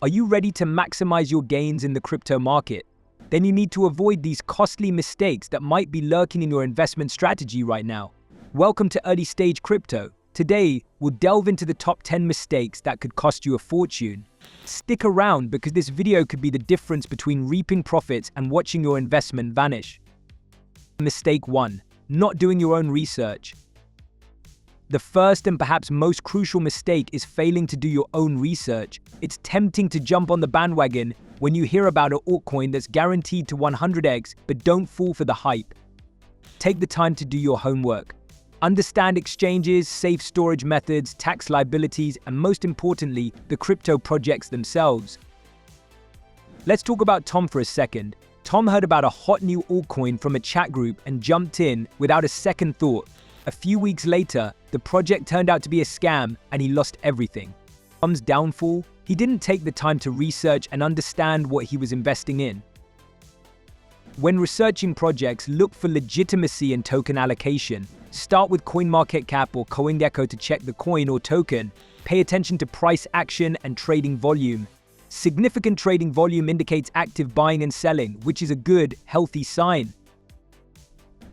Are you ready to maximize your gains in the crypto market? Then you need to avoid these costly mistakes that might be lurking in your investment strategy right now. Welcome to Early Stage Crypto. Today, we'll delve into the top 10 mistakes that could cost you a fortune. Stick around because this video could be the difference between reaping profits and watching your investment vanish. Mistake 1. Not doing your own research. The first and perhaps most crucial mistake is failing to do your own research. It's tempting to jump on the bandwagon when you hear about an altcoin that's guaranteed to 100x, but don't fall for the hype. Take the time to do your homework. Understand exchanges, safe storage methods, tax liabilities, and most importantly, the crypto projects themselves. Let's talk about Tom for a second. Tom heard about a hot new altcoin from a chat group and jumped in without a second thought. A few weeks later, the project turned out to be a scam and he lost everything. Tom's downfall? He didn't take the time to research and understand what he was investing in. When researching projects, look for legitimacy and token allocation. Start with CoinMarketCap or CoinGecko to check the coin or token. Pay attention to price action and trading volume. Significant trading volume indicates active buying and selling, which is a good, healthy sign.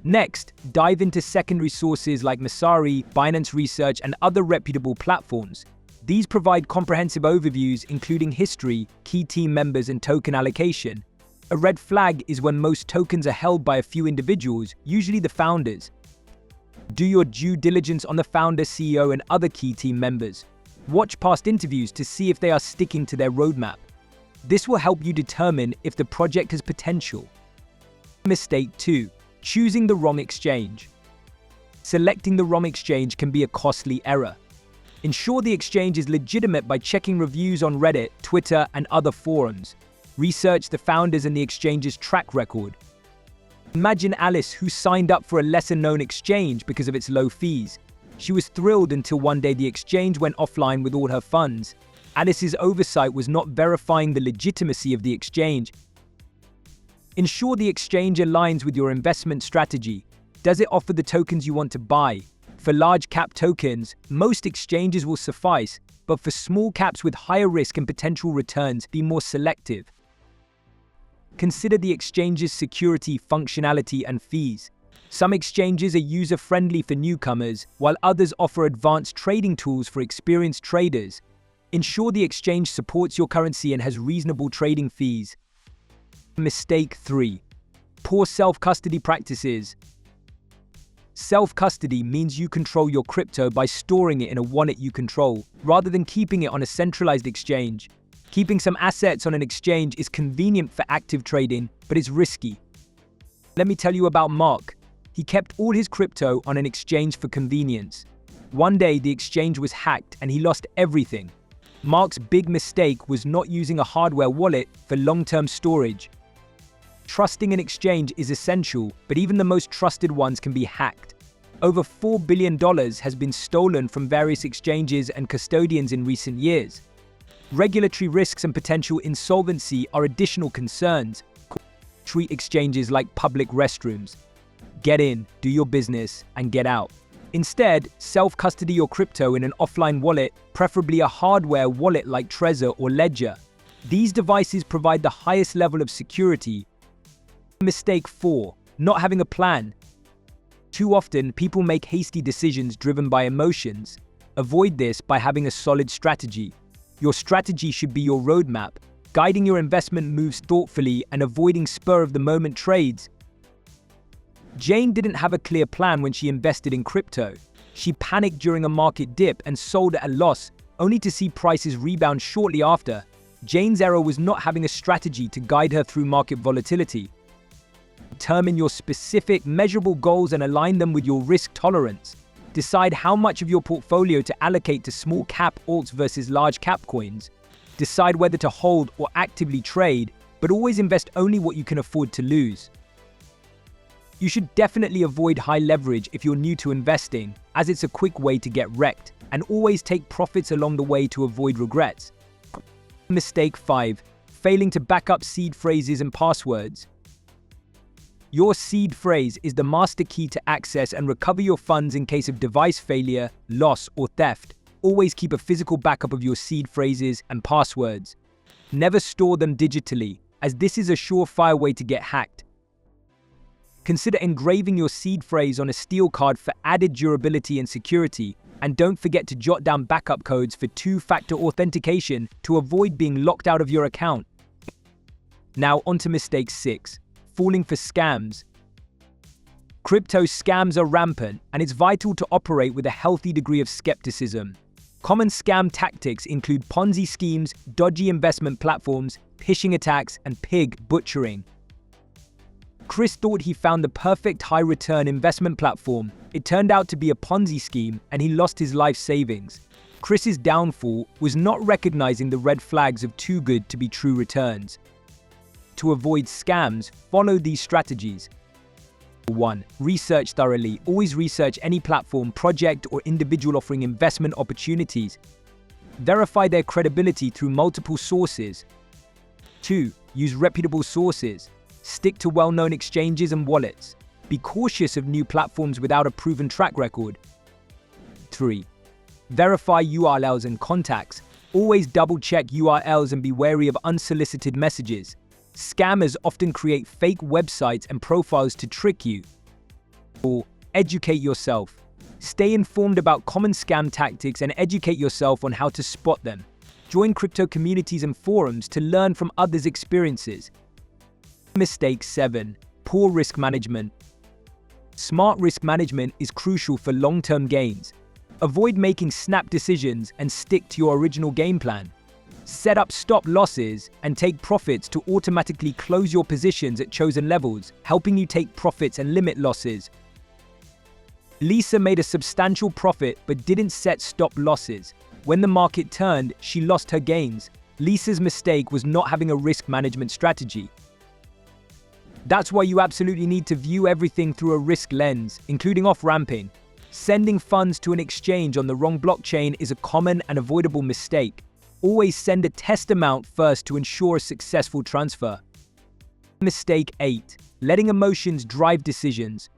Next, dive into secondary sources like Messari, Binance Research, and other reputable platforms. These provide comprehensive overviews including history, key team members, and token allocation. A red flag is when most tokens are held by a few individuals, usually the founders. Do your due diligence on the founder, CEO, and other key team members. Watch past interviews to see if they are sticking to their roadmap. This will help you determine if the project has potential. Mistake 2. Choosing the wrong exchange. Selecting the wrong exchange can be a costly error. Ensure the exchange is legitimate by checking reviews on Reddit, Twitter, and other forums. Research the founders and the exchange's track record. Imagine Alice, who signed up for a lesser-known exchange because of its low fees. She was thrilled until one day the exchange went offline with all her funds. Alice's oversight was not verifying the legitimacy of the exchange. Ensure the exchange aligns with your investment strategy. Does it offer the tokens you want to buy? For large cap tokens, most exchanges will suffice, but for small caps with higher risk and potential returns, be more selective. Consider the exchange's security, functionality, and fees. Some exchanges are user-friendly for newcomers, while others offer advanced trading tools for experienced traders. Ensure the exchange supports your currency and has reasonable trading fees. Mistake 3. Poor self-custody practices. Self-custody means you control your crypto by storing it in a wallet you control, rather than keeping it on a centralized exchange. Keeping some assets on an exchange is convenient for active trading, but it's risky. Let me tell you about Mark. He kept all his crypto on an exchange for convenience. One day, the exchange was hacked and he lost everything. Mark's big mistake was not using a hardware wallet for long-term storage. Trusting an exchange is essential, but even the most trusted ones can be hacked. Over $4 billion has been stolen from various exchanges and custodians in recent years. Regulatory risks and potential insolvency are additional concerns. Treat exchanges like public restrooms. Get in, do your business, and get out. Instead, self-custody your crypto in an offline wallet, preferably a hardware wallet like Trezor or Ledger. These devices provide the highest level of security. Mistake 4. Not having a plan. Too often, people make hasty decisions driven by emotions. Avoid this by having a solid strategy. Your strategy should be your roadmap, guiding your investment moves thoughtfully and avoiding spur-of-the-moment trades. Jane didn't have a clear plan when she invested in crypto. She panicked during a market dip and sold at a loss, only to see prices rebound shortly after. Jane's error was not having a strategy to guide her through market volatility. Determine your specific, measurable goals and align them with your risk tolerance. Decide how much of your portfolio to allocate to small cap alts versus large cap coins. Decide whether to hold or actively trade, but always invest only what you can afford to lose. You should definitely avoid high leverage if you're new to investing, as it's a quick way to get wrecked, and always take profits along the way to avoid regrets. Mistake 5. Failing to back up seed phrases and passwords. Your seed phrase is the master key to access and recover your funds in case of device failure, loss, or theft. Always keep a physical backup of your seed phrases and passwords. Never store them digitally, as this is a surefire way to get hacked. Consider engraving your seed phrase on a steel card for added durability and security, and don't forget to jot down backup codes for two-factor authentication to avoid being locked out of your account. Now onto mistake 6, falling for scams. Crypto scams are rampant, and it's vital to operate with a healthy degree of skepticism. Common scam tactics include Ponzi schemes, dodgy investment platforms, phishing attacks, and pig butchering. Chris thought he found the perfect high-return investment platform. It turned out to be a Ponzi scheme, and he lost his life savings. Chris's downfall was not recognizing the red flags of too good to be true returns. To avoid scams, follow these strategies. 1. Research thoroughly. Always research any platform, project, or individual offering investment opportunities. Verify their credibility through multiple sources. 2. Use reputable sources. Stick to well-known exchanges and wallets. Be cautious of new platforms without a proven track record. 3. Verify URLs and contacts. Always double-check URLs and be wary of unsolicited messages. Scammers often create fake websites and profiles to trick you. 4. Educate yourself. Stay informed about common scam tactics and educate yourself on how to spot them. Join crypto communities and forums to learn from others' experiences. Mistake 7. Poor risk management. Smart risk management is crucial for long-term gains. Avoid making snap decisions and stick to your original game plan. Set up stop losses and take profits to automatically close your positions at chosen levels, helping you take profits and limit losses. Lisa made a substantial profit but didn't set stop losses. When the market turned, she lost her gains. Lisa's mistake was not having a risk management strategy. That's why you absolutely need to view everything through a risk lens, including off-ramping. Sending funds to an exchange on the wrong blockchain is a common and avoidable mistake. Always send a test amount first to ensure a successful transfer. Mistake 8. Letting emotions drive decisions.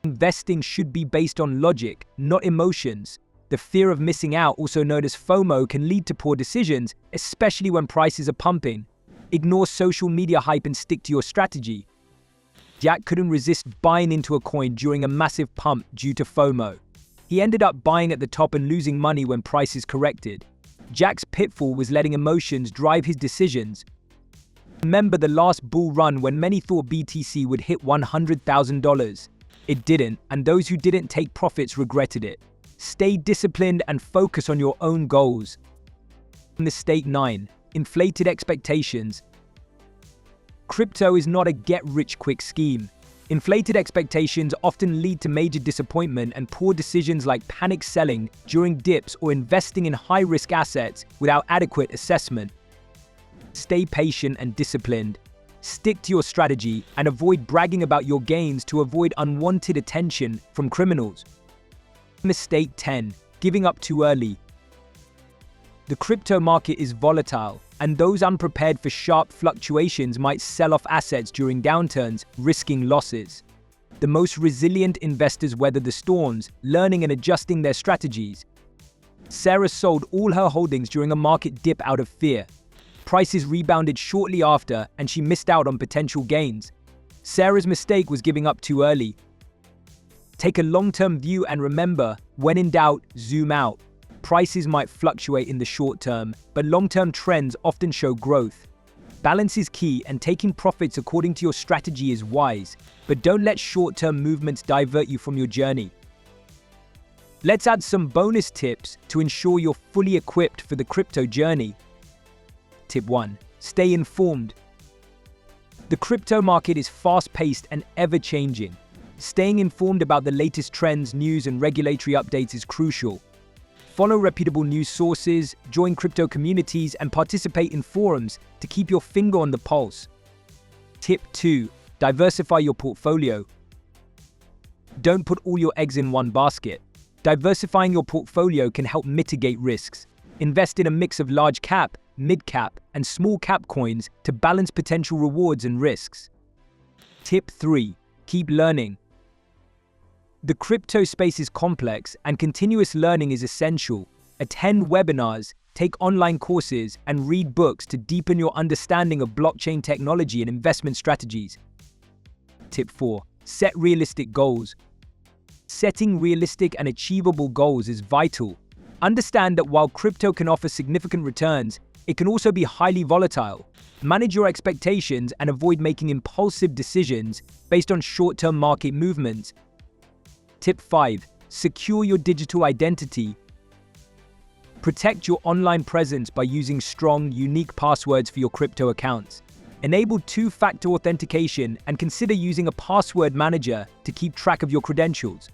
Investing should be based on logic, not emotions. The fear of missing out, also known as FOMO, can lead to poor decisions, especially when prices are pumping. Ignore social media hype and stick to your strategy. Jack couldn't resist buying into a coin during a massive pump due to FOMO. He ended up buying at the top and losing money when prices corrected. Jack's pitfall was letting emotions drive his decisions. Remember the last bull run when many thought BTC would hit $100,000. It didn't, and those who didn't take profits regretted it. Stay disciplined and focus on your own goals. Mistake 9. Inflated expectations. Crypto is not a get-rich-quick scheme. Inflated expectations often lead to major disappointment and poor decisions like panic selling during dips or investing in high-risk assets without adequate assessment. Stay patient and disciplined. Stick to your strategy and avoid bragging about your gains to avoid unwanted attention from criminals. Mistake 10. Giving up too early. The crypto market is volatile, and those unprepared for sharp fluctuations might sell off assets during downturns, risking losses. The most resilient investors weather the storms, learning and adjusting their strategies. Sarah sold all her holdings during a market dip out of fear. Prices rebounded shortly after, and she missed out on potential gains. Sarah's mistake was giving up too early. Take a long-term view and remember, when in doubt, zoom out. Prices might fluctuate in the short term, but long-term trends often show growth. Balance is key, and taking profits according to your strategy is wise, but don't let short-term movements divert you from your journey. Let's add some bonus tips to ensure you're fully equipped for the crypto journey. Tip 1. Stay informed. The crypto market is fast-paced and ever-changing. Staying informed about the latest trends, news, and regulatory updates is crucial. Follow reputable news sources, join crypto communities, and participate in forums to keep your finger on the pulse. Tip 2. Diversify your portfolio. Don't put all your eggs in one basket. Diversifying your portfolio can help mitigate risks. Invest in a mix of large cap, mid cap, and small cap coins to balance potential rewards and risks. Tip 3. Keep learning. The crypto space is complex and continuous learning is essential. Attend webinars, take online courses, and read books to deepen your understanding of blockchain technology and investment strategies. Tip 4. Set realistic goals. Setting realistic and achievable goals is vital. Understand that while crypto can offer significant returns, it can also be highly volatile. Manage your expectations and avoid making impulsive decisions based on short-term market movements. Tip 5. Secure your digital identity. Protect your online presence by using strong, unique passwords for your crypto accounts. Enable two-factor authentication and consider using a password manager to keep track of your credentials.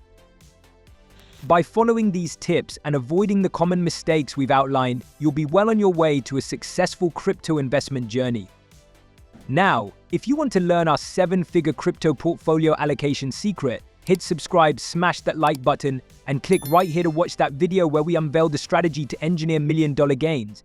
By following these tips and avoiding the common mistakes we've outlined, you'll be well on your way to a successful crypto investment journey. Now, if you want to learn our 7-figure crypto portfolio allocation secret, hit subscribe, smash that like button, and click right here to watch that video where we unveil the strategy to engineer $1 million gains.